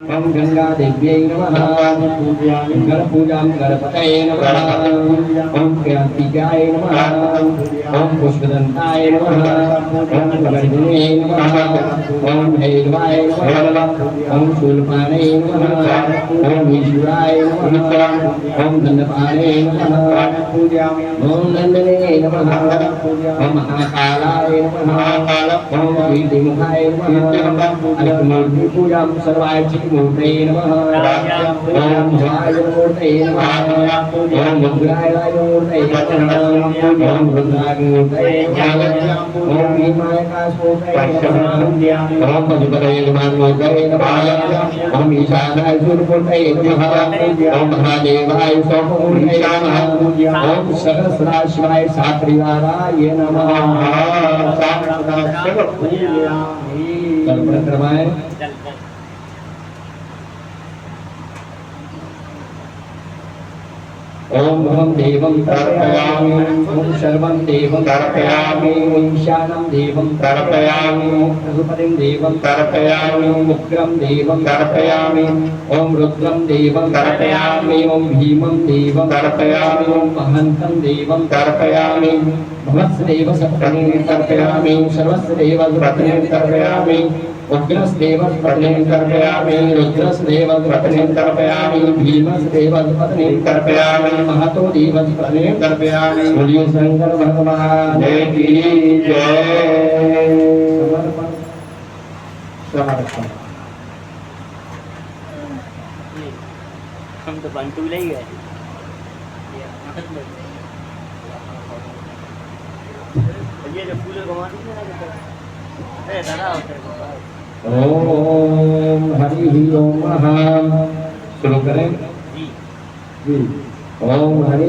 ओम गंगा देव्यै नमः। गणपूजां गणपतये नमः। ओम क्रांतिकाय नमः। ओम पुष्पदन्ताय नमः। ओम गणगणे नमः। ओम भैरवाय नमः। ओम शूलपाणे नमः। ओम ईश्वराय नमः। ओम दंडपाणे नमः। ओम नंदने नमः। ओम महाकालाय नमः। ओम कीर्तिमुखाय नमः। अष्टमूर्ति पूजां सर्वाय मूर्तये नमः। ओम वायुमूर्तये नमः। ओम रुद्राय मूर्तये नमः। ओम रुद्राय मूर्तये नमः। ओम भीमाय मूर्तये नमः। ओम पशुपतये मूर्तये नमः। ओम ईशानाय सूर्यमूर्तये नमः। ओम महादेवाय सोममूर्तये नमः। ओम सहस्राशिवाय सात्रिवाराय नमः। सर्वप्रथमाय ओम भवं देवं तर्पयामि। ओम सर्वं देवं तर्पयामि। ईशानं देवं तर्पयामि। पशुपतिं देवं तर्पयामि। उग्रं देवं तर्पयामि। ओम रुद्रं देवं तर्पयामि। ओम भीमं देवं तर्पयामि। ओम महन्तं देवं तर्पयामि। भवत्सदेव सप्तमीं तर्पयामि। सर्वस्देव सप्तमीं तर्पयामि। उग्रस्देव पत्नीं तर्पयामि। रुद्रस्देव पत्नीं तर्पयामि। भीमस्देव पत्नीं तर्पयामि। महतो देव पत्नीं तर्पयामि। बोलिए शंकर भगवान की जय। समर्पण हम तो बंटू ले गए। ये जो फूल घुमा दीजिए ना ओम हरि ओम। शुरू करें जी। ओम हरि